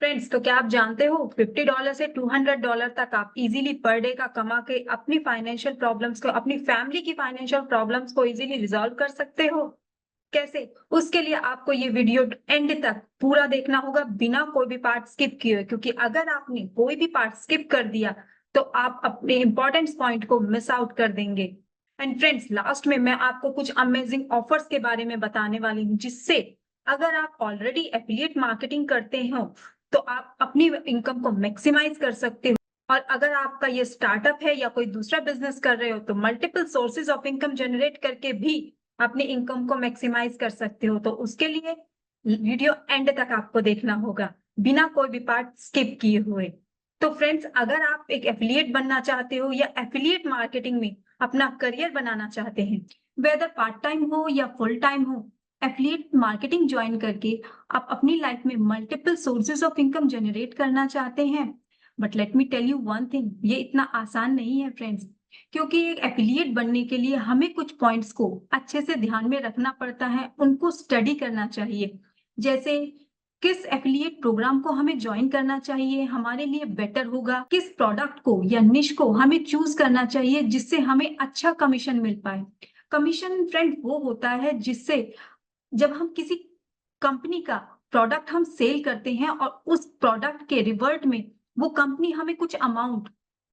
Friends, तो क्या आप जानते हो $50 से $200 तक आप इजीली पर डे का कमा के अपनी फाइनेंशियल प्रॉब्लम्स को, अपनी फैमिली की फाइनेंशियल प्रॉब्लम्स को इजीली रिजॉल्व कर सकते हो। कैसे? उसके लिए आपको ये वीडियो एंड तक पूरा देखना होगा बिना कोई भी पार्ट स्किप किए हुए, क्योंकि अगर आपने कोई भी पार्ट स्किप कर दिया तो आप अपने इंपॉर्टेंट पॉइंट को मिस आउट कर देंगे। एंड फ्रेंड्स, लास्ट में मैं आपको कुछ अमेजिंग ऑफर्स के बारे में बताने वाली हूँ, जिससे अगर आप ऑलरेडी एफिलिएट मार्केटिंग करते हो तो आप अपनी इनकम को मैक्सिमाइज कर सकते हो। और अगर आपका ये स्टार्टअप है या कोई दूसरा बिजनेस कर रहे हो तो multiple sources of income generate करके भी अपनी इनकम को मैक्सिमाइज कर सकते हो। तो उसके लिए वीडियो एंड तक आपको देखना होगा बिना कोई भी पार्ट स्किप किए हुए। तो फ्रेंड्स, अगर आप एक एफिलिएट बनना चाहते हो या एफिलिएट मार्केटिंग में अपना करियर बनाना चाहते हैं, वेदर पार्ट टाइम हो या फुल टाइम हो, एफिलिएट मार्केटिंग ज्वाइन करके आप अपनी लाइफ में multiple sources of income generate करना चाहते हैं। But let me tell you one thing, ये इतना आसान नहीं है फ्रेंड्स, क्योंकि एक एफिलिएट बनने के लिए हमें कुछ पॉइंट्स को अच्छे से ध्यान में रखना पड़ता है, उनको स्टडी करना चाहिए। जैसे किस एफिलिएट प्रोग्राम को हमें ज्वाइन करना चाहिए, हमारे लिए बेटर होगा, किस प्रोडक्ट को या निश को हमें चूज करना चाहिए जिससे हमें अच्छा कमीशन मिल पाए। कमीशन फ्रेंड वो होता है जिससे जब हम किसी कंपनी का प्रोडक्ट हम सेल करते हैं और उस प्रोडक्ट के रिवर्ट में वो कंपनी हमें कुछ अमाउंट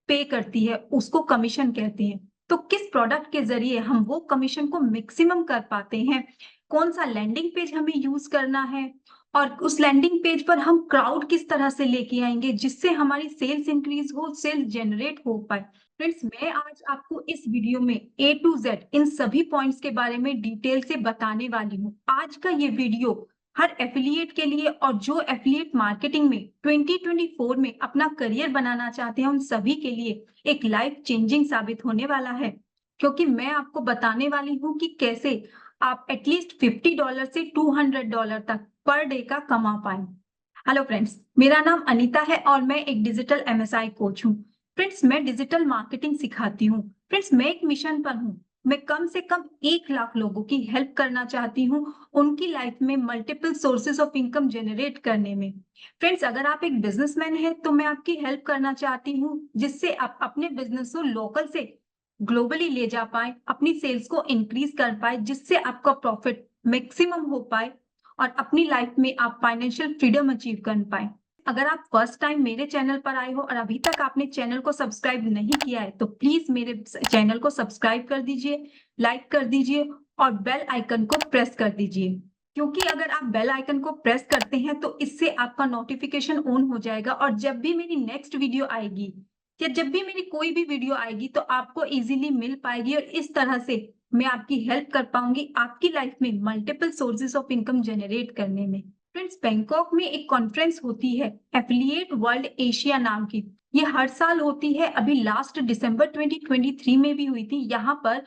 पे करती है, उसको कमीशन कहते हैं। तो किस प्रोडक्ट के जरिए हम वो कमीशन को मैक्सिमम कर पाते हैं, कौन सा लैंडिंग पेज हमें यूज करना है, और उस लैंडिंग पेज पर हम क्राउड किस तरह से लेके आएंगे जिससे हमारी सेल्स इंक्रीज हो, सेल्स जनरेट हो पाए। फ्रेंड्स, मैं आज आपको इस वीडियो में A to Z इन सभी पॉइंट्स के बारे में डिटेल से बताने वाली हूँ। आज का ये वीडियो हर एफिलिएट के लिए और जो एफिलिएट मार्केटिंग में 2024 में अपना करियर बनाना चाहते हैं उन सभी के लिए एक लाइफ चेंजिंग साबित होने वाला है, क्योंकि मैं आपको बताने वाली हूँ कि कैसे आप एटलीस्ट $50 से $200 तक पर डे का कमा पाए। हेलो फ्रेंड्स, मेरा नाम अनीता है और मैं एक डिजिटल MSI कोच हूँ। फ्रेंड्स, मैं डिजिटल मार्केटिंग सिखाती हूँ। फ्रेंड्स, मैं एक मिशन पर हूँ। मैं कम से कम 1 लाख लोगों की हेल्प करना चाहती हूँ उनकी लाइफ में multiple sources of income generate करने में। फ्रेंड्स, अगर आप एक बिजनेसमैन हैं तो मैं आपकी हेल्प करना चाहती हूँ जिससे आप अपने बिजनेस को लोकल से ग्लोबली ले जा पाए, अपनी सेल्स को इंक्रीज कर पाए, जिससे आपका प्रॉफिट मैक्सिमम हो पाए और अपनी लाइफ में आप फाइनेंशियल फ्रीडम अचीव कर पाए। अगर आप फर्स्ट टाइम मेरे चैनल पर आए हो और अभी तक आपने चैनल को सब्सक्राइब नहीं किया है तो प्लीज मेरे चैनल को सब्सक्राइब कर दीजिए, लाइक कर दीजिए और बेल आइकन को प्रेस कर दीजिए, क्योंकि अगर आप बेल आइकन को प्रेस करते हैं तो इससे आपका नोटिफिकेशन ऑन हो जाएगा और जब भी मेरी नेक्स्ट वीडियो आएगी या जब भी मेरी कोई भी वीडियो आएगी तो आपको इजीली मिल पाएगी और इस तरह से मैं आपकी हेल्प कर पाऊंगी आपकी लाइफ में multiple sources of income generate करने में। फ्रेंड्स, बैंकॉक में एक कॉन्फ्रेंस होती है एफिलिएट वर्ल्ड एशिया नाम की। ये हर साल होती है, अभी लास्ट दिसंबर 2023 में भी हुई थी। यहाँ पर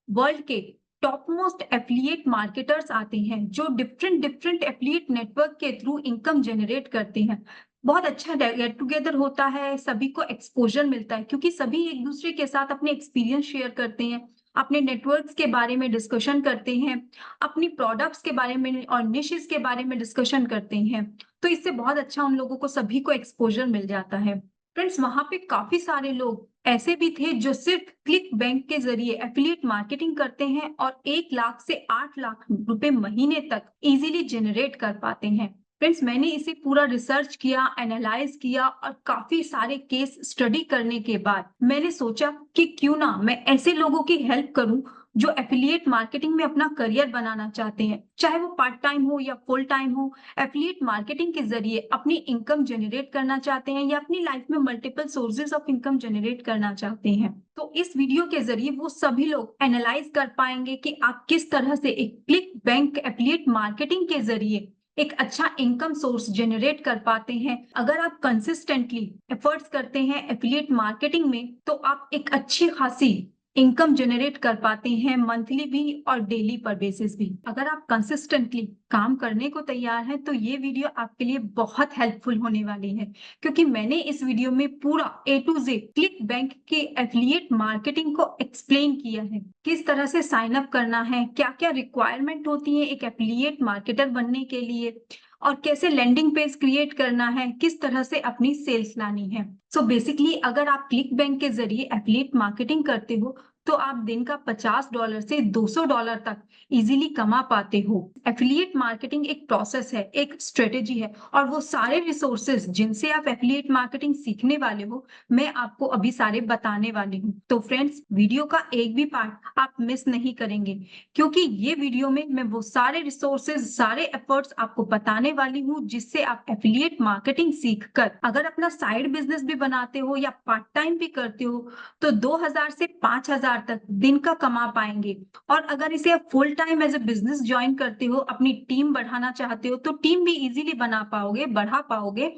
वर्ल्ड के टॉप मोस्ट एफिलिएट मार्केटर्स आते हैं जो डिफरेंट डिफरेंट एफिलिएट नेटवर्क के थ्रू इनकम जनरेट करते हैं। बहुत अच्छा गेट टुगेदर होता है, सभी को एक्सपोजर मिलता है क्योंकि सभी एक दूसरे के साथ अपने एक्सपीरियंस शेयर करते हैं, अपने नेटवर्क्स के बारे में डिस्कशन करते हैं, अपनी प्रोडक्ट्स के बारे में और निशेस के बारे में डिस्कशन करते हैं। तो इससे बहुत अच्छा उन लोगों को सभी को एक्सपोजर मिल जाता है। फ्रेंड्स, वहां पे काफी सारे लोग ऐसे भी थे जो सिर्फ क्लिक बैंक के जरिए एफिलिएट मार्केटिंग करते हैं और 1 लाख से 8 लाख रुपए महीने तक इजीली जनरेट कर पाते हैं। फ्रेंड्स, मैंने इसे पूरा रिसर्च किया, एनालाइज किया और काफी सारे केस स्टडी करने के बाद मैंने सोचा कि क्यों ना मैं ऐसे लोगों की हेल्प करूं जो एफिलिएट मार्केटिंग में अपना करियर बनाना चाहते हैं, चाहे वो पार्ट टाइम हो या फुल टाइम हो। एफिलिएट मार्केटिंग के जरिए अपनी इनकम जनरेट करना चाहते हैं या अपनी लाइफ में multiple sources of income generate करना चाहते हैं। तो इस वीडियो के जरिए वो सभी लोग एनालाइज कर पाएंगे कि आप किस तरह से एक क्लिक बैंक एफिलिएट मार्केटिंग के जरिए एक अच्छा इनकम सोर्स जनरेट कर पाते हैं। अगर आप कंसिस्टेंटली एफर्ट्स करते हैं एफिलिएट मार्केटिंग में तो आप एक अच्छी खासी इनकम जनरेट कर पाते हैं, मंथली भी और डेली पर बेसिस भी। अगर आप कंसिस्टेंटली काम करने को तैयार हैं, तो ये वीडियो आपके लिए बहुत हेल्पफुल होने वाली है, क्योंकि मैंने इस वीडियो में पूरा ए टू जेड क्लिक बैंक के एफिलिएट मार्केटिंग को एक्सप्लेन किया है। किस तरह से साइन अप करना है, क्या-क्या रिक्वायरमेंट होती है एक एफिलिएट मार्केटर बनने के लिए, और कैसे लैंडिंग पेज क्रिएट करना है, किस तरह से अपनी सेल्स लानी है। सो बेसिकली अगर आप क्लिक बैंक के जरिए एफिलिएट मार्केटिंग करते हो, तो आप दिन का $50 से $200 तक इजीली कमा पाते हो। एफिलिएट मार्केटिंग एक प्रोसेस है, एक स्ट्रेटेजी है, और वो सारे रिसोर्सेज जिनसे आप एफिलिएट मार्केटिंग सीखने वाले हो, मैं आपको अभी सारे बताने वाली हूँ। तो फ्रेंड्स, वीडियो का एक भी पार्ट आप मिस नहीं करेंगे, क्योंकि ये वीडियो में मैं वो सारे रिसोर्सेज, सारे एफर्ट्स आपको बताने वाली हूँ, जिससे आप एफिलिएट मार्केटिंग सीखकर अगर अपना साइड बिजनेस भी बनाते हो या पार्ट टाइम भी करते हो, तो 2000 से 5000 तक दिन का कमा पाएंगे। और अगर इसे आप full time as a business join करते हो, अपनी टीम बढ़ाना चाहते हो, तो टीम भी इजीली बना पाओगे, बढ़ा पाओगे,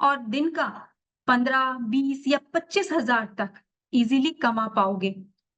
और दिन का 15, 20 या 25,000 तक इजीली कमा पाओगे।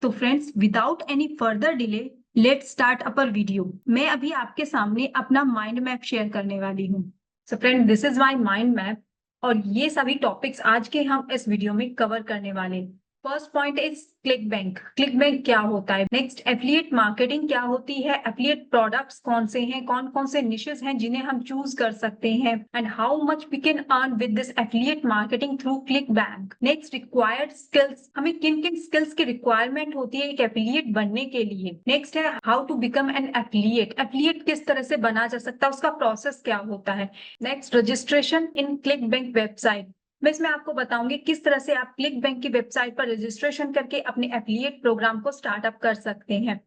तो friends, without any further delay, let's start upper video. मैं अभी आपके सामने अपना माइंड मैप शेयर करने वाली हूँ। So friend, this is my mind map, और ये सभी टॉपिक्स आज के हम इस वीडियो में कवर करने वाले हैं। First point is click bank. Click bank क्या होता है? नेक्स्ट, एफिलिएट मार्केटिंग क्या होती है? एफिलिएट प्रोडक्ट्स कौन से हैं, कौन कौन से निशेस हैं जिन्हें हम चूज कर सकते हैं, and how much we can earn with this affiliate marketing through click bank. Next, required skills, हमें किन किन स्किल्स की रिक्वायरमेंट होती है एक एफिलिएट बनने के लिए। नेक्स्ट है how to become an affiliate. Affiliate किस तरह से बना जा सकता है, उसका प्रोसेस क्या होता है। Next, registration in click bank website. मैं इसमें आपको बताऊंगी किस तरह से आप क्लिक बैंक की वेबसाइट पर रजिस्ट्रेशन करके अपने एफिलिएट प्रोग्राम को स्टार्टअप कर सकते हैं।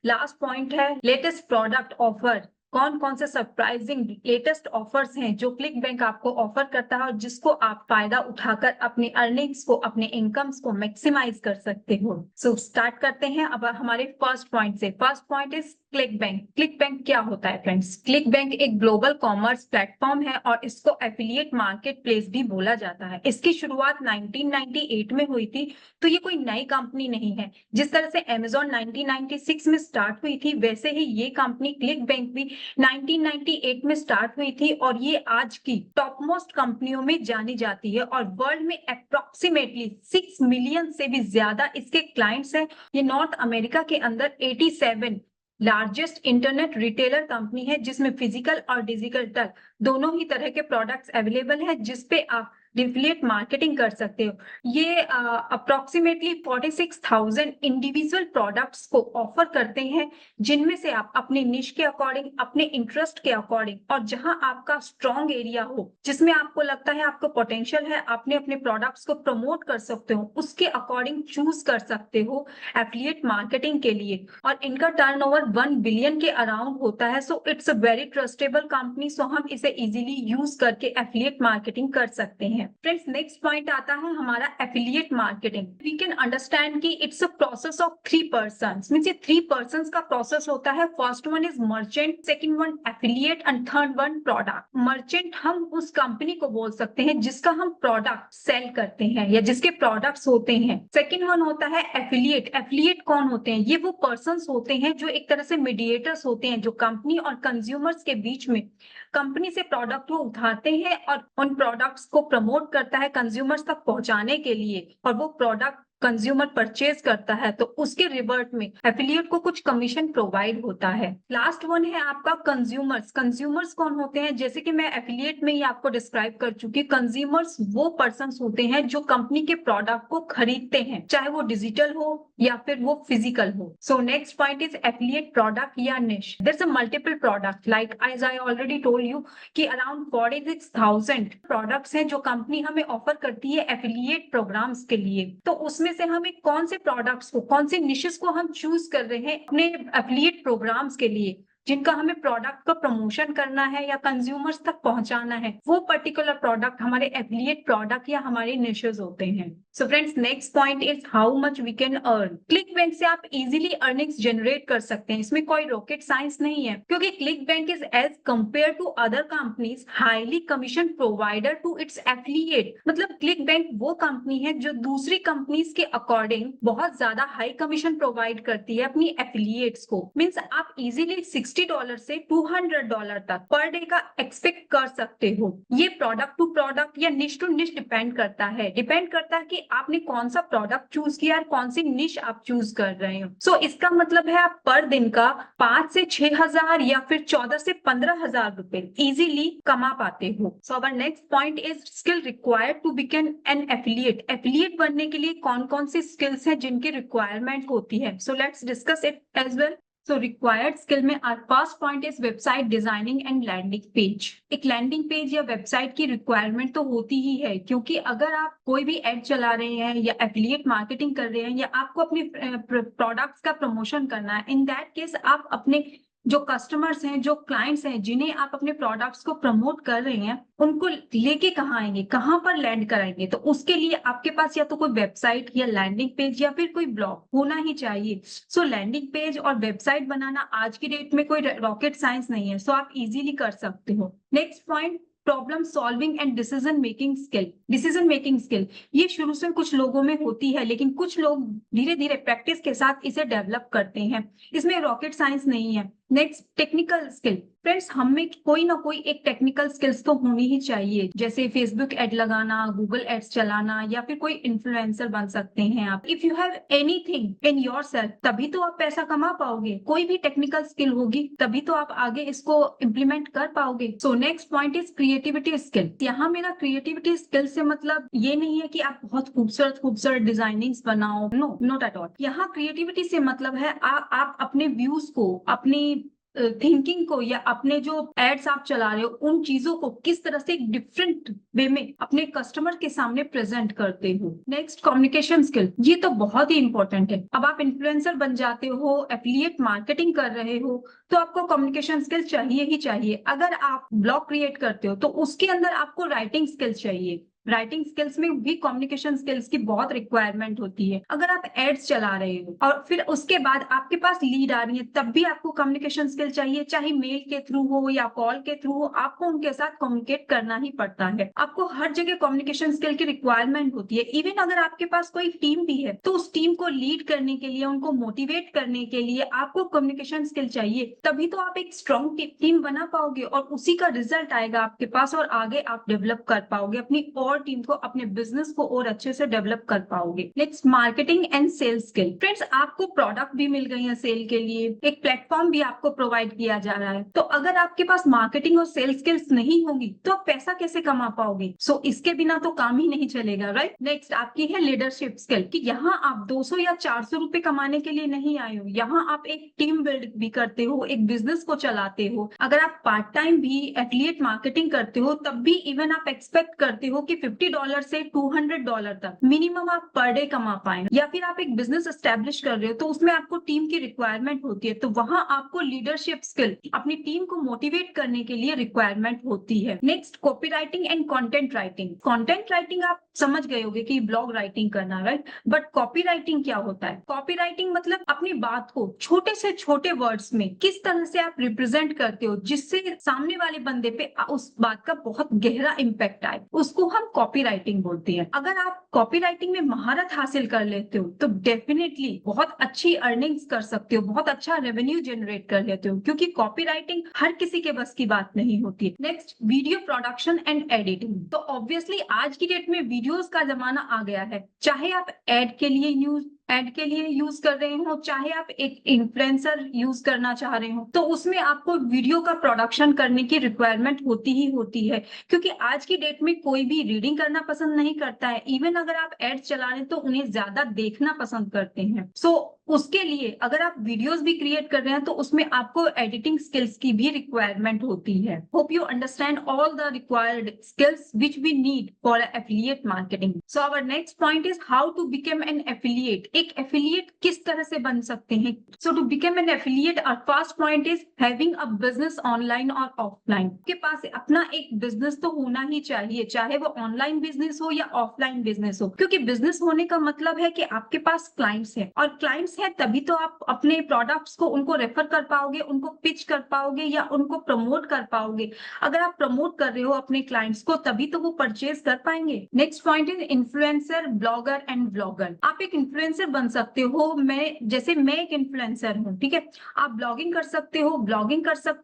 लास्ट पॉइंट है लेटेस्ट प्रोडक्ट ऑफर। कौन कौन से सरप्राइजिंग लेटेस्ट ऑफर्स हैं जो क्लिक बैंक आपको ऑफर करता है, और जिसको आप फायदा उठाकर अपने अर्निंग्स को, अपने इनकम्स को मैक्सिमाइज कर सकते हो। सो स्टार्ट करते हैं अब हमारे फर्स्ट पॉइंट से। First point is click bank. Click bank क्या होता है फ्रेंड्स? क्लिक बैंक एक ग्लोबल कॉमर्स प्लेटफॉर्म है, और इसको एफिलिएट मार्केट प्लेस भी बोला जाता है। इसकी शुरुआत 1998 में हुई थी, तो ये कोई नई कंपनी नहीं है। जिस तरह से Amazon 1996 में स्टार्ट हुई थी, वैसे ही ये कंपनी क्लिक बैंक भी 1998 में स्टार्ट हुई थी, और ये आज की टॉप मोस्ट कंपनियों में जानी जाती है, और वर्ल्ड में अप्रोक्सीमेटली 6 मिलियन से भी ज्यादा इसके क्लाइंट्स हैं। ये नॉर्थ अमेरिका के अंदर 87 लार्जेस्ट इंटरनेट रिटेलर कंपनी है, जिसमें फिजिकल और डिजिटल दोनों ही तरह के प्रोडक्ट्स अवेलेबल है, जिसपे आप एफिलिएट मार्केटिंग कर सकते हो। ये अप्रोक्सीमेटली 46,000 इंडिविजुअल प्रोडक्ट्स को ऑफर करते हैं, जिनमें से आप अपने निश के अकॉर्डिंग, अपने इंटरेस्ट के अकॉर्डिंग, और जहां आपका स्ट्रॉन्ग एरिया हो, जिसमें आपको लगता है आपको पोटेंशियल है, आपने अपने प्रोडक्ट्स को प्रमोट कर सकते हो, उसके अकॉर्डिंग चूज कर सकते हो एफिलिएट मार्केटिंग के लिए। और इनका टर्नओवर 1 बिलियन के अराउंड होता है। So it's a very trustable company. So हम इसे इजीली यूज करके एफिलिएट मार्केटिंग कर सकते हैं। फ्रेंड्स, नेक्स्ट पॉइंट आता है हमारा affiliate marketing. We can understand कि it's a process of 3 persons. Means ये 3 पर्सन्स का प्रोसेस होता है। First one is merchant, second one affiliate, and third one product. Merchant हम उस कंपनी को बोल सकते हैं जिसका हम प्रोडक्ट सेल करते हैं या जिसके प्रोडक्ट्स होते हैं। सेकंड वन होता है एफिलिएट। एफिलिएट कौन होते हैं? ये वो पर्सन्स होते हैं जो एक तरह से मीडिएटर्स होते हैं, जो कंपनी और कंज्यूमर्स के बीच में कंपनी से प्रोडक्ट को उठाते हैं और उन प्रोडक्ट्स को प्रमोट करता है कंज्यूमर्स तक पहुंचाने के लिए, और वो प्रोडक्ट कंज्यूमर परचेज करता है, तो उसके रिवर्ट में एफिलिएट को कुछ कमीशन प्रोवाइड होता है। लास्ट वन है आपका कंज्यूमर्स। कंज्यूमर्स कौन होते हैं? जैसे कि मैं एफिलिएट में ही आपको डिस्क्राइब कर चुकी, कंज्यूमर्स वो पर्सन्स होते हैं जो कंपनी के प्रोडक्ट को खरीदते हैं, चाहे वो डिजिटल हो या फिर वो फिजिकल हो। So next point is affiliate product या niche. There is a multiple product, like as I already told you कि अराउंड 46,000 प्रोडक्ट्स हैं जो कंपनी हमें ऑफर करती है एफिलिएट प्रोग्राम्स के लिए। तो उसमें से हमें कौन से प्रोडक्ट्स को, कौन से निशेस को हम चूज कर रहे हैं अपने एफिलिएट प्रोग्राम्स के लिए, जिनका हमें प्रोडक्ट का प्रमोशन करना है या कंज्यूमर्स तक पहुंचाना है, वो पर्टिकुलर प्रोडक्ट हमारे एफिलिएट प्रोडक्ट या हमारे निशेस होते हैं। So friends, next point is how much we can earn. Click bank से आप इजीली अर्निंग्स जनरेट कर सकते हैं। इसमें कोई रॉकेट साइंस नहीं है, क्योंकि click bank is as compare to other companies highly commission provider to its affiliate. मतलब क्लिक बैंक वो कंपनी है जो दूसरी कंपनीज के अकॉर्डिंग बहुत ज्यादा हाई कमीशन प्रोवाइड करती है अपनी एफिलिएट्स को। मीन्स आप इजीली 60 $60 से $200 तक पर डे का एक्सपेक्ट कर सकते हो। ये प्रोडक्ट टू प्रोडक्ट या निश टू निश डिपेंड करता है कि आपने कौन सा प्रोडक्ट चूज किया और कौन सी निश आप चूज कर रहे हो। सो इसका मतलब है आप पर दिन का 5 से 6,000 या फिर 14 से 15,000 रुपए इजीली कमा पाते हो। So our next point is skill required to become an affiliate. Affiliate बनने के लिए कौन कौन सी स्किल्स हैं जिनकी रिक्वायरमेंट होती है। So let's discuss it as well. So required skill में our first point is website designing and landing page। एक लैंडिंग पेज या वेबसाइट की रिक्वायरमेंट तो होती ही है, क्योंकि अगर आप कोई भी एड चला रहे हैं या एफिलिएट मार्केटिंग कर रहे हैं या आपको अपनी प्रोडक्ट्स का प्रमोशन करना है, इन दैट केस आप अपने जो कस्टमर्स हैं, जो क्लाइंट्स हैं, जिन्हें आप अपने प्रोडक्ट्स को प्रमोट कर रहे हैं, उनको लेके कहाँ आएंगे, कहाँ पर लैंड कराएंगे। तो उसके लिए आपके पास या तो कोई वेबसाइट या लैंडिंग पेज या फिर कोई ब्लॉग होना ही चाहिए। सो लैंडिंग पेज और वेबसाइट बनाना आज की डेट में कोई रॉकेट साइंस नहीं है। सो आप इजीली कर सकते हो। Next point, problem solving and decision making skill. Decision making skill ये शुरू से कुछ लोगों में होती है, लेकिन कुछ लोग धीरे धीरे प्रैक्टिस के साथ इसे डेवलप करते हैं। इसमें रॉकेट साइंस नहीं है। Next, technical skill. फ्रेंड्स, हमें कोई ना कोई एक टेक्निकल स्किल्स तो होनी ही चाहिए, जैसे फेसबुक एड लगाना, गूगल एड्स चलाना, या फिर कोई इन्फ्लुएंसर बन सकते हैं आप। If you have anything in yourself, तभी तो आप पैसा कमा पाओगे। कोई भी टेक्निकल स्किल होगी तभी तो आप आगे इसको इम्प्लीमेंट कर पाओगे। सो next point is creativity skill. यहाँ मेरा क्रिएटिविटी स्किल से मतलब ये नहीं है कि आप बहुत खूबसूरत खूबसूरत डिजाइनिंग्स बनाओ, नो, नॉट एट ऑल। यहाँ क्रिएटिविटी से मतलब है आप अपने व्यूज को, अपनी थिंकिंग को, या अपने जो एड्स आप चला रहे हो, उन चीजों को किस तरह से एक डिफरेंट वे में अपने कस्टमर के सामने प्रेजेंट करते हो। Next, communication skill. ये तो बहुत ही इंपॉर्टेंट है। अब आप इन्फ्लुएंसर बन जाते हो, एफिलिएट मार्केटिंग कर रहे हो, तो आपको कम्युनिकेशन स्किल चाहिए ही चाहिए। अगर आप ब्लॉग क्रिएट करते हो तो उसके अंदर आपको राइटिंग स्किल्स चाहिए। राइटिंग स्किल्स में भी कम्युनिकेशन स्किल्स की बहुत रिक्वायरमेंट होती है। अगर आप एड्स चला रहे हो और फिर उसके बाद आपके पास लीड आ रही है, तब भी आपको कम्युनिकेशन स्किल चाहिए, चाहे मेल के थ्रू हो या कॉल के थ्रू हो, आपको उनके साथ कम्युनिकेट करना ही पड़ता है। आपको हर जगह कम्युनिकेशन स्किल की रिक्वायरमेंट होती है। इवन अगर आपके पास कोई टीम भी है, तो उस टीम को लीड करने के लिए, उनको मोटिवेट करने के लिए आपको कम्युनिकेशन स्किल चाहिए। तभी तो आप एक स्ट्रॉन्ग टीम बना पाओगे और उसी का रिजल्ट आएगा आपके पास, और आगे आप डेवलप कर पाओगे अपनी और टीम को, अपने बिजनेस को और अच्छे से डेवलप कर पाओगे। Next, marketing and sales skill. Friends, आपको प्रोडक्ट भी मिल गई है सेल के लिए, एक प्लेटफॉर्म भी आपको प्रोवाइड किया जा रहा है। तो अगर आपके पास मार्केटिंग और सेल्स स्किल्स नहीं होंगी तो आप पैसा कैसे कमा पाओगे। सो इसके बिना तो काम ही नहीं चलेगा, राइट। नेक्स्ट आपकी है लीडरशिप स्किल, कि यहाँ आप 200 या 400 रुपए कमाने के लिए नहीं आए हो। यहाँ आप एक टीम बिल्ड भी करते हो, एक बिजनेस को चलाते हो। अगर आप पार्ट टाइम भी एफिलिएट मार्केटिंग करते हो, तब भी इवन आप एक्सपेक्ट करते हो कि $50 से $200 तक मिनिमम आप पर डे कमा पाए। या फिर आप एक बिजनेस एस्टेब्लिश कर रहे हो, तो उसमें आपको टीम की रिक्वायरमेंट होती है, तो वहां आपको लीडरशिप स्किल, अपनी टीम को मोटिवेट करने के लिए रिक्वायरमेंट होती है। Next, copy writing and content writing. Content writing आप समझ गए होंगे कि ब्लॉग राइटिंग करना, राइट। बट कॉपी राइटिंग क्या होता है। कॉपी राइटिंग मतलब अपनी बात को छोटे से छोटे वर्ड्स में किस तरह से आप रिप्रेजेंट करते हो, जिससे सामने वाले बंदे पे उस बात का बहुत गहरा इम्पैक्ट आए, उसको हम कॉपी राइटिंग बोलते हैं। अगर आप कॉपी राइटिंग में महारत हासिल कर लेते हो तो डेफिनेटली बहुत अच्छी अर्निंग्स कर सकते हो, बहुत अच्छा रेवेन्यू जनरेट कर लेते हो, क्योंकि कॉपी राइटिंग हर किसी के बस की बात नहीं होती। Next, video production and editing. तो ऑब्वियसली आज की डेट में वीडियोस का जमाना आ गया है। चाहे आप एड के लिए यूज कर रहे हो, चाहे आप एक इन्फ्लुएंसर यूज करना चाह रहे हो, तो उसमें आपको वीडियो का प्रोडक्शन करने की रिक्वायरमेंट होती ही होती है, क्योंकि आज की डेट में कोई भी रीडिंग करना पसंद नहीं करता है। इवन अगर आप एड्स चला रहे हैं तो उन्हें ज्यादा देखना पसंद करते हैं। सो उसके लिए अगर आप वीडियोस भी क्रिएट कर रहे हैं तो उसमें आपको एडिटिंग स्किल्स की भी रिक्वायरमेंट होती है। Hope you understand all the required skills which we need for affiliate marketing. So our next point is how to become an affiliate. एक एफिलिएट किस तरह से बन सकते हैं। So to become an affiliate, our first point is having a business online और offline. आपके पास अपना एक बिजनेस तो होना ही चाहिए, चाहे वो ऑनलाइन बिजनेस हो या ऑफलाइन बिजनेस हो, क्योंकि बिजनेस होने का मतलब है कि आपके पास क्लाइंट्स हैं, और क्लाइंट्स है तभी तो आप अपने प्रोडक्ट्स को उनको रेफर कर पाओगे, उनको पिच कर पाओगे या उनको प्रमोट कर पाओगे। अगर आप प्रमोट कर रहे हो अपने क्लाइंट्स को तभी तो वो परचेज कर पाएंगे। Next point is influencer, blogger and vlogger. आप एक इन्फ्लुएंसर बन सकते हो, मैं एक इन्फ्लुएंसर हूँ, ठीक है। आप ब्लॉगिंग कर सकते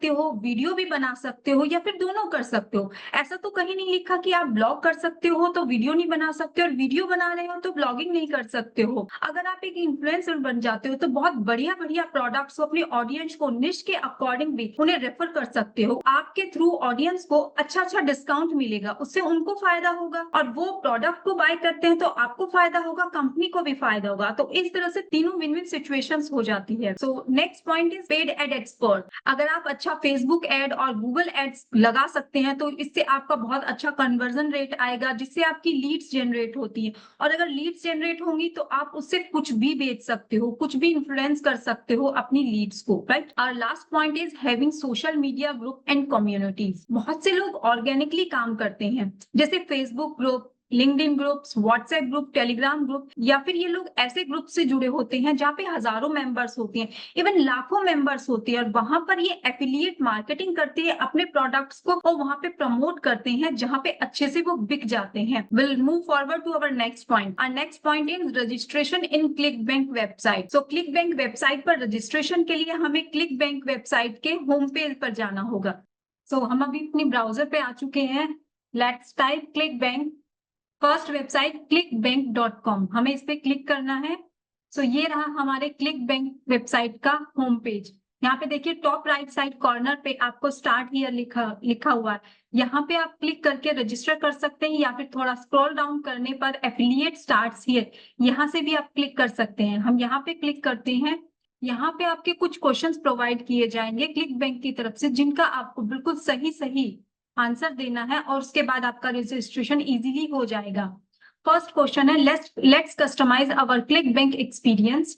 हो, वीडियो भी बना सकते हो या फिर दोनों कर सकते हो। ऐसा तो कहीं नहीं लिखा कि आप ब्लॉग कर सकते हो तो वीडियो नहीं बना सकते और वीडियो बना रहे हो तो ब्लॉगिंग नहीं कर सकते हो। अगर आप एक इन्फ्लुएंसर बन जाते हो तो बहुत बढ़िया बढ़िया प्रोडक्ट्स को अपने ऑडियंस को निश के अकॉर्डिंग भी उन्हें रेफर कर सकते हो। आपके थ्रू ऑडियंस को अच्छा डिस्काउंट मिलेगा, उससे उनको फायदा होगा और वो प्रोडक्ट को बाय करते हैं तो आपको फायदा होगा, कंपनी को भी फायदा होगा। तो इस तरह से तीनों विन विन सिचुएशंस हो जाती है। So next point is paid ad expert. अगर आप अच्छा फेसबुक एड और गूगल एड्स लगा सकते हैं तो इससे आपका बहुत अच्छा कन्वर्जन रेट आएगा, जिससे आपकी लीड्स जनरेट होती है और अगर लीड्स जनरेट होंगी तो आप उससे कुछ भी बेच सकते हो, कुछ भी इन्फ्लुएंस कर सकते हो अपनी लीड्स को, राइट। और last point is having social media group and communities. बहुत से लोग ऑर्गेनिकली काम करते हैं, जैसे Facebook group, LinkedIn groups, WhatsApp group, Telegram group, या फिर ये लोग ऐसे ग्रुप से जुड़े होते हैं जहाँ पे हजारों मेंबर्स होते हैं, इवन लाखों मेंबर्स होते हैं और वहां पर ये एफिलिएट मार्केटिंग करते हैं अपने प्रोडक्ट्स को और वहां पे प्रमोट करते हैं जहां पे अच्छे से वो बिक जाते हैं। Will move forward to our next point. Our next point is registration in click bank website. So click bank website पर रजिस्ट्रेशन के लिए हमें क्लिक बैंक वेबसाइट के होम पेज पर जाना होगा। सो हम अभी अपनी ब्राउजर पे आ चुके हैं। Let's type click bank. First website clickbank.com, हमें इस पे क्लिक करना है। सो ये रहा हमारे क्लिक बैंक वेबसाइट का होम पेज। यहाँ पे देखिए टॉप राइट साइड कॉर्नर पे आपको स्टार्ट हियर लिखा हुआ है। यहाँ पे आप क्लिक करके रजिस्टर कर सकते हैं या फिर थोड़ा स्क्रॉल डाउन करने पर एफिलिएट स्टार्ट्स हियर, यहाँ से भी आप क्लिक कर सकते हैं। हम यहाँ पे क्लिक करते हैं। यहाँ पे आपके कुछ क्वेश्चंस प्रोवाइड किए जाएंगे क्लिक बैंक की तरफ से, जिनका आपको बिल्कुल सही आंसर देना है और उसके बाद आपका रजिस्ट्रेशन इजीली हो जाएगा। फर्स्ट क्वेश्चन है, let's customize our click bank experience.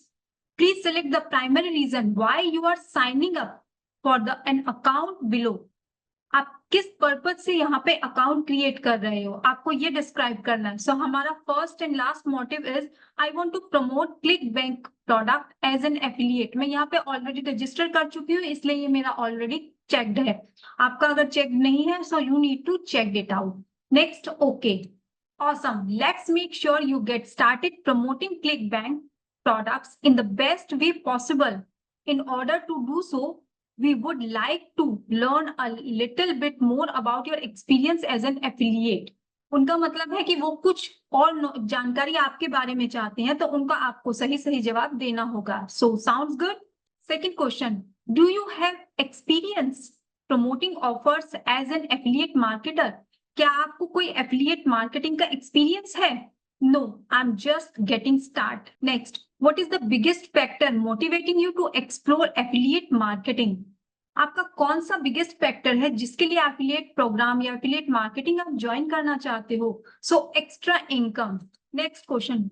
Please select the primary reason why you are signing up for the an account below. आप किस पर्पज से यहाँ पे अकाउंट क्रिएट कर रहे हो, आपको ये डिस्क्राइब करना है। सो हमारा first and last motive is I want to promote click bank product as an affiliate. मैं यहाँ पे ऑलरेडी रजिस्टर कर चुकी हूँ इसलिए ये मेरा ऑलरेडी चेक्ड है। आपका अगर चेक नहीं है so you need to check it out. Next, okay, awesome, let's make sure you get started promoting ClickBank products in the best way possible. In order to do so, we would like to learn a little bit more about your experience as an affiliate. उनका मतलब है कि वो कुछ और जानकारी आपके बारे में चाहते हैं तो उनका आपको सही जवाब देना होगा। So sounds good. Second question, do you have experience promoting offers as an affiliate marketer? क्या आपको कोई एफिलिएट मार्केटिंग का एक्सपीरियंस है? No, I am just getting start. Next, what is the biggest factor motivating you to explore affiliate marketing? आपका कौन सा biggest factor है जिसके लिए एफिलिएट प्रोग्राम या एफिलिएट मार्केटिंग आप ज्वाइन करना चाहते हो? So extra income. Next question,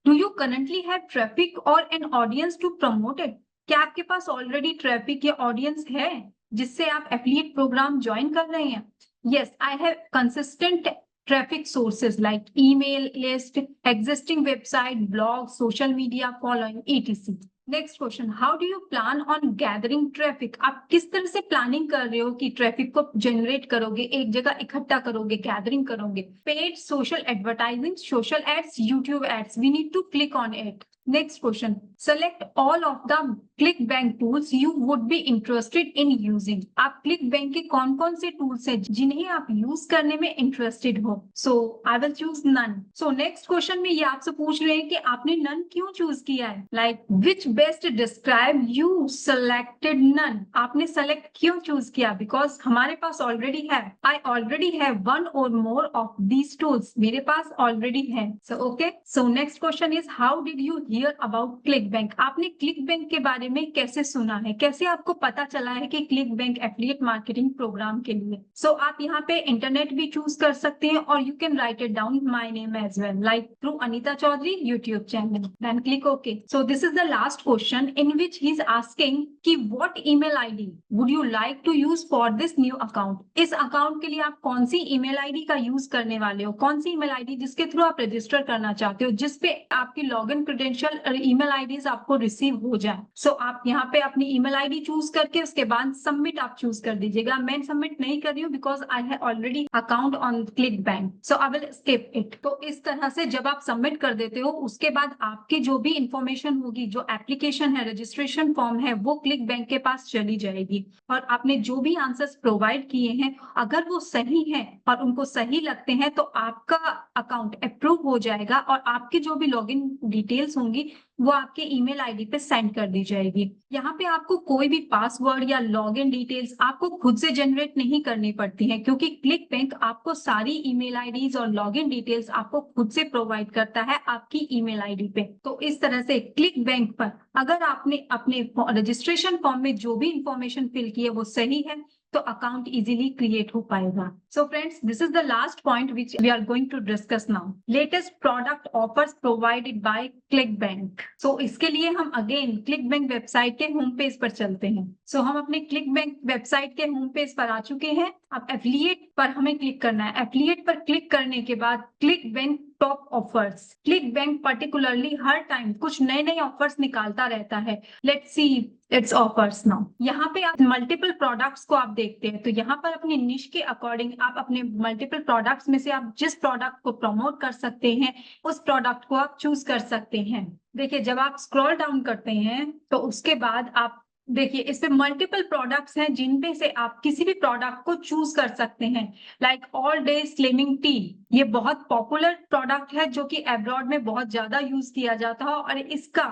do you currently have traffic और an audience to promote it? क्या आपके पास ऑलरेडी ट्रैफिक या ऑडियंस है जिससे आप एफिलिएट प्रोग्राम ज्वाइन कर रहे हैं? Yes, I have consistent traffic sources like email list, existing website, blog, social media following, etc. Next question, how do you plan on gathering traffic? आप किस तरह से प्लानिंग कर रहे हो कि ट्रैफिक को जनरेट करोगे, एक जगह इकट्ठा करोगे, गैदरिंग करोगे? Paid social advertising, social ads, YouTube ads, we need to click on it. Next question, select all of the click bank tools you would be interested in using. आप click bank के कौन कौन से tools हैं जिन्हें आप use करने में इंटरेस्टेड हो? So I will choose none. So next question में ये आपसे पूछ रहे हैं कि आपने नन क्यों चूज किया है? Like which best describe you selected none. आपने सेलेक्ट क्यों चूज किया? बिकॉज हमारे पास ऑलरेडी है, आई ऑलरेडी हैव वन और मोर ऑफ दीज टूल्स, मेरे पास ऑलरेडी है। So okay, so next question is how did you here about click bank? आपने क्लिक बैंक के बारे में कैसे सुना है, कैसे आपको पता चला है कि click bank affiliate marketing program के लिए? सो आप यहाँ पे इंटरनेट भी चूज कर सकते हैं और you can write it down my name as well, like through Anita Chaudhary YouTube channel, then click okay. So this is the last question in which he is asking कि what email ID would you like to use for this new account? इस account के लिए आप कौन सी email ID का use करने वाले हो? कौन सी ईमेल आईडी जिसके थ्रू आप रजिस्टर करना चाहते हो, जिसपे आपकी login credential official email IDs आपको रिसीव हो जाए। सो आप यहाँ पे अपनी ईमेल आईडी चूज करके उसके बाद सबमिट आप चूज कर दीजिएगा। मैं सबमिट नहीं कर रही हूँ because I have already account on click bank, so I will skip it. तो इस तरह से जब आप सबमिट कर देते हो उसके बाद आपकी जो भी इंफॉर्मेशन होगी, जो एप्लीकेशन है, रजिस्ट्रेशन फॉर्म है, वो क्लिक बैंक के पास चली जाएगी और आपने जो भी आंसर्स प्रोवाइड किए हैं अगर वो सही है और उनको सही लगते हैं तो आपका अकाउंट अप्रूव हो जाएगा और आपकी जो भी लॉगिन डिटेल्स होंगी वो आपके ईमेल आईडी पे सेंड कर दी जाएगी। यहाँ पे आपको कोई भी पासवर्ड या लॉगिन डिटेल्स आपको खुद से जनरेट नहीं करनी पड़ती है क्योंकि क्लिक बैंक आपको सारी ईमेल आईडीज और लॉगिन डिटेल्स आपको खुद से प्रोवाइड करता है आपकी ईमेल आईडी पे। तो इस तरह से क्लिक बैंक पर अगर आपने अपने रजिस्ट्रेशन फॉर्म में जो भी इंफॉर्मेशन फिल की है वो सही है तो अकाउंट इजीली क्रिएट हो पाएगा। So friends, this is the last point which we are going to discuss now, latest product offers provided by ClickBank. So इसके लिए हम अगेन क्लिक बैंक वेबसाइट के होम पेज पर चलते हैं। So हम अपने क्लिक बैंक वेबसाइट के होम पेज पर आ चुके हैं। अब एफिलिएट पर हमें क्लिक करना है। एफिलिएट पर क्लिक करने के बाद ClickBank top offers, ClickBank particularly हर टाइम कुछ नए नए ऑफर्स निकालता रहता है। Let's see its offers now. यहाँ पे आप मल्टीपल प्रोडक्ट्स को आप देखते हैं तो यहाँ पर अपनी निश के अकॉर्डिंग आप अपने मल्टीपल प्रोडक्ट्स में से आप जिस प्रोडक्ट को प्रमोट कर सकते हैं उस प्रोडक्ट को आप चूज कर सकते हैं। देखिए जब आप स्क्रॉल डाउन करते हैं तो उसके बाद आप देखिए इसमें मल्टीपल प्रोडक्ट्स हैं जिनमें से आप किसी भी प्रोडक्ट को चूज कर सकते हैं। Like all day slimming T, ये बहुत पॉपुलर प्रोडक्ट है जो कि अब्रॉड में बहुत ज्यादा यूज किया जाता है और इसका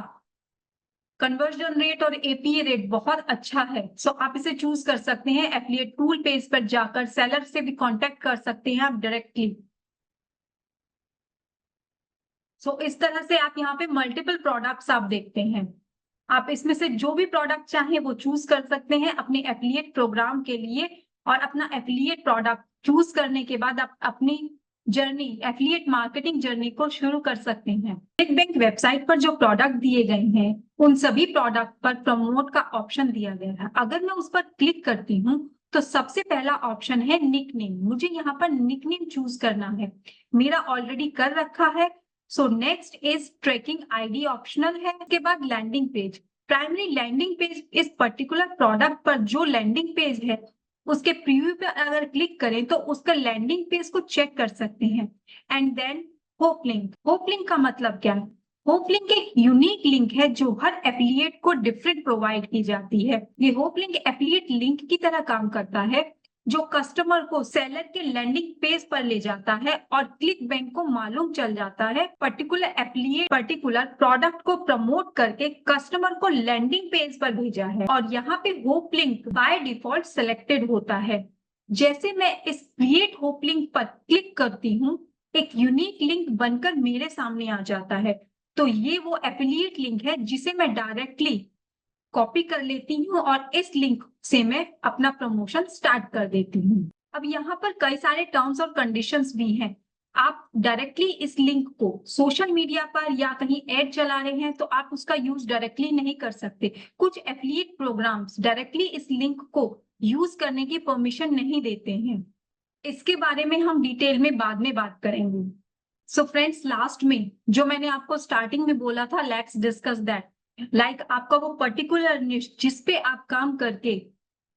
कन्वर्जन रेट और एपीए रेट बहुत अच्छा है। सो आप इसे चूज कर सकते हैं। एफिलिएट टूल पेज पर जाकर सेलर से भी कांटेक्ट कर सकते हैं आप डायरेक्टली। सो इस तरह से आप यहाँ पे मल्टीपल प्रोडक्ट्स आप देखते हैं। आप इसमें से जो भी प्रोडक्ट चाहे वो चूज कर सकते हैं अपने एफिलिएट प्रोग्राम के लिए और अपना एफिलिएट प्रोडक्ट चूज करने के बाद आप अपनी जर्नी, एफिलिएट मार्केटिंग जर्नी को शुरू कर सकते हैं। क्लिक बैंक वेबसाइट पर जो प्रोडक्ट दिए गए हैं उन सभी प्रोडक्ट पर प्रमोट का ऑप्शन दिया गया है। अगर मैं उस पर क्लिक करती हूँ तो सबसे पहला ऑप्शन है निकनेम। मुझे यहाँ पर निकनेम चूज करना है, मेरा ऑलरेडी कर रखा है। So next is tracking ID, optional है। उसके बाद landing page, primary landing page, इस पर्टिकुलर प्रोडक्ट पर जो लैंडिंग पेज है उसके प्रीव्यू पे अगर क्लिक करें तो उसका लैंडिंग पेज को चेक कर सकते हैं। And then hop link, hop link का मतलब क्या है? होप लिंक एक यूनिक लिंक है जो हर एफिलिएट को डिफरेंट प्रोवाइड की जाती है। ये होप लिंक एफिलिएट लिंक की तरह काम करता है जो कस्टमर को सेलर के लैंडिंग पेज पर ले जाता है और क्लिक बैंक को मालूम चल जाता है पर्टिकुलर एफिलिएट पर्टिकुलर प्रोडक्ट को प्रमोट करके कस्टमर को लैंडिंग पेज पर भेजा है और यहाँ पे hope link by default selected होता है। जैसे मैं इस क्रिएट होप लिंक पर क्लिक करती हूँ एक यूनिक लिंक बनकर मेरे सामने आ जाता है। तो ये वो एफिलिएट लिंक है जिसे मैं डायरेक्टली कॉपी कर लेती हूँ और इस लिंक से मैं अपना प्रमोशन स्टार्ट कर देती हूँ। अब यहाँ पर कई सारे टर्म्स और कंडीशंस भी हैं। आप डायरेक्टली इस लिंक को सोशल मीडिया पर या कहीं एड चला रहे हैं तो आप उसका यूज डायरेक्टली नहीं कर सकते। कुछ एफिलिएट प्रोग्राम्स डायरेक्टली इस लिंक को यूज करने की परमिशन नहीं देते हैं। इसके बारे में हम डिटेल में बाद में बात करेंगे। सो फ्रेंड्स, लास्ट में जो मैंने आपको स्टार्टिंग में बोला था, लेट्स डिस्कस दैट। लाइक आपका वो पर्टिकुलर निश जिसपे आप काम करके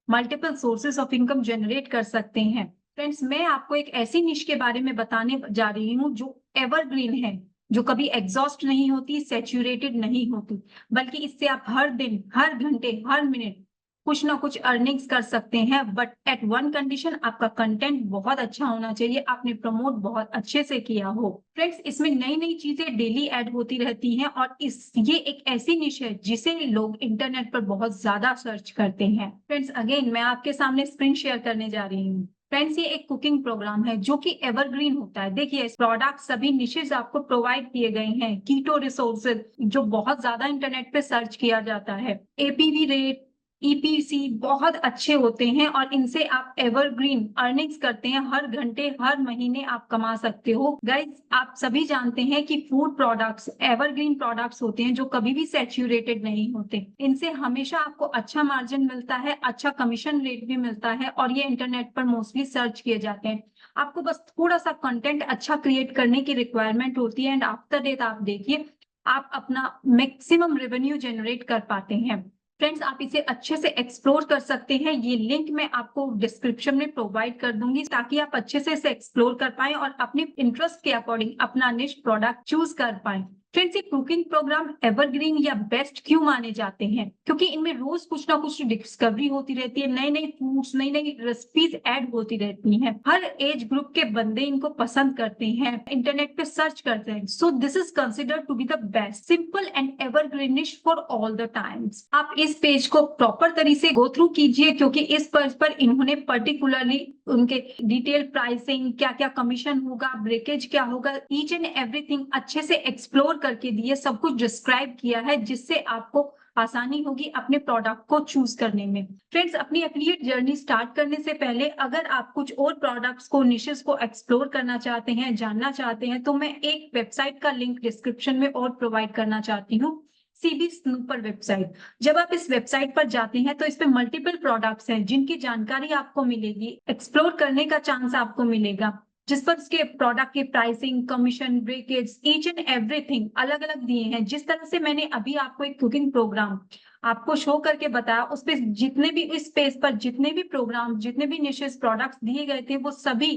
multiple sources of income generate कर सकते हैं। फ्रेंड्स, मैं आपको एक ऐसी निश के बारे में बताने जा रही हूँ जो एवरग्रीन है, जो कभी एग्जॉस्ट नहीं होती, सैचुरेटेड नहीं होती, बल्कि इससे आप हर दिन, हर घंटे, हर मिनट कुछ ना कुछ अर्निंग्स कर सकते हैं। बट एट वन कंडीशन, आपका कंटेंट बहुत अच्छा होना चाहिए, आपने प्रमोट बहुत अच्छे से किया हो। फ्रेंड्स, इसमें नई नई चीजें डेली ऐड होती रहती हैं और ये एक ऐसी निश है जिसे लोग इंटरनेट पर बहुत ज्यादा सर्च करते हैं। फ्रेंड्स, अगेन मैं आपके सामने स्क्रीन शेयर करने जा रही हूँ। फ्रेंड्स, ये एक कुकिंग प्रोग्राम है जो कि एवरग्रीन होता है। देखिए, प्रोडक्ट सभी निशेज आपको प्रोवाइड किए गए हैं। कीटो रिसोर्सेज जो बहुत ज्यादा इंटरनेट पे सर्च किया जाता है, एपीवी रेट, ईपीसी बहुत अच्छे होते हैं और इनसे आप एवरग्रीन अर्निंग्स करते हैं। हर घंटे, हर महीने आप कमा सकते हो। गाइस, आप सभी जानते हैं कि फूड प्रोडक्ट्स एवरग्रीन प्रोडक्ट्स होते हैं जो कभी भी सैचुरेटेड नहीं होते। इनसे हमेशा आपको अच्छा मार्जिन मिलता है, अच्छा कमीशन रेट भी मिलता है और ये इंटरनेट पर मोस्टली सर्च किए जाते हैं। आपको बस थोड़ा सा कंटेंट अच्छा क्रिएट करने की रिक्वायरमेंट होती है एंड आफ्टर डेट आप देखिए आप अपना मैक्सिमम रेवेन्यू जनरेट कर पाते हैं। फ्रेंड्स, आप इसे अच्छे से एक्सप्लोर कर सकते हैं। ये लिंक मैं आपको डिस्क्रिप्शन में प्रोवाइड कर दूंगी ताकि आप अच्छे से इसे एक्सप्लोर कर पाएं और अपने इंटरेस्ट के अकॉर्डिंग अपना निश प्रोडक्ट चूज कर पाएं। फ्रेंड्स, ये कुकिंग प्रोग्राम एवरग्रीन या बेस्ट क्यों माने जाते हैं? क्योंकि इनमें रोज कुछ ना कुछ डिस्कवरी होती रहती है, नई नई फूड्स, नई नई रेसिपीज ऐड होती रहती हैं। हर एज ग्रुप के बंदे इनको पसंद करते हैं, इंटरनेट पे सर्च करते हैं। So this is considered to be the best, simple and evergreenish for all the times. आप इस पेज को प्रॉपर तरीके से गो थ्रू कीजिए, क्योंकि इस पेज पर इन्होंने पर्टिकुलरली उनके डिटेल प्राइसिंग, क्या क्या कमीशन होगा, ब्रेकेज क्या होगा, ईच एंड एवरीथिंग अच्छे से एक्सप्लोर करके दिए, सब कुछ डिस्क्राइब किया है, जिससे आपको आसानी होगी अपने प्रोडक्ट को चूज करने में। फ्रेंड्स, अपनी एफिलिएट जर्नी स्टार्ट करने से पहले अगर आप कुछ और प्रोडक्ट्स को, निशेस को एक्सप्लोर करना चाहते हैं, जानना चाहते हैं, तो मैं एक वेबसाइट का लिंक डिस्क्रिप्शन में और प्रोवाइड करना चाहती हूँ, सीबी स्नूपर वेबसाइट। जब आप इस वेबसाइट पर जाते हैं तो इस पे मल्टीपल प्रोडक्ट्स हैं जिनकी जानकारी आपको मिलेगी, एक्सप्लोर करने का चांस आपको मिलेगा, जिस पर उसके प्रोडक्ट की pricing, commission, breakage, each and everything अलग अलग दिए हैं। जिस तरह से मैंने अभी आपको एक कुकिंग प्रोग्राम आपको शो करके बताया, उस पे जितने भी इस पेज पर जितने भी प्रोग्राम, जितने भी निशेस प्रोडक्ट्स दिए गए थे, वो सभी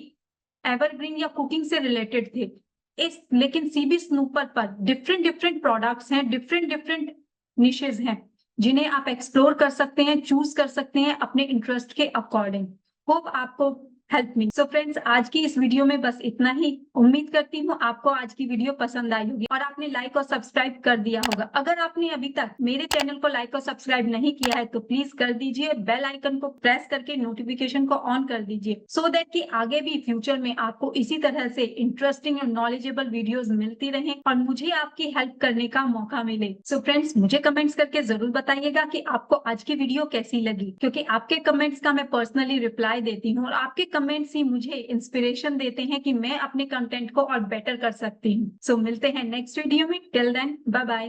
एवरग्रीन या कुकिंग से रिलेटेड थे। लेकिन सीबी स्नूपर पर डिफरेंट डिफरेंट प्रोडक्ट्स हैं, डिफरेंट डिफरेंट निशेस हैं, जिन्हें आप एक्सप्लोर कर सकते हैं, चूज कर सकते हैं अपने इंटरेस्ट के अकॉर्डिंग। होप आपको हेल्प मी। सो फ्रेंड्स, आज की इस वीडियो में बस इतना ही। उम्मीद करती हूँ आपको आज की वीडियो पसंद आई होगी और आपने लाइक और सब्सक्राइब कर दिया होगा। अगर आपने अभी तक मेरे चैनल को लाइक और सब्सक्राइब नहीं किया है तो प्लीज कर दीजिए, बेल आइकन को प्रेस करके नोटिफिकेशन को ऑन कर दीजिए, सो दैट कि आगे भी फ्यूचर में आपको इसी तरह से इंटरेस्टिंग और नॉलेजेबल वीडियोस मिलती रहें और मुझे आपकी हेल्प करने का मौका मिले। सो फ्रेंड्स, मुझे कमेंट्स करके जरूर बताइएगा कि आपको आज की वीडियो कैसी लगी, क्योंकि आपके कमेंट्स का मैं पर्सनली रिप्लाई देती हूँ और आपके कमेंट्स ही मुझे इंस्पिरेशन देते हैं कि मैं अपने कंटेंट को और बेटर कर सकती हूँ। सो मिलते हैं नेक्स्ट वीडियो में। Till then, bye bye.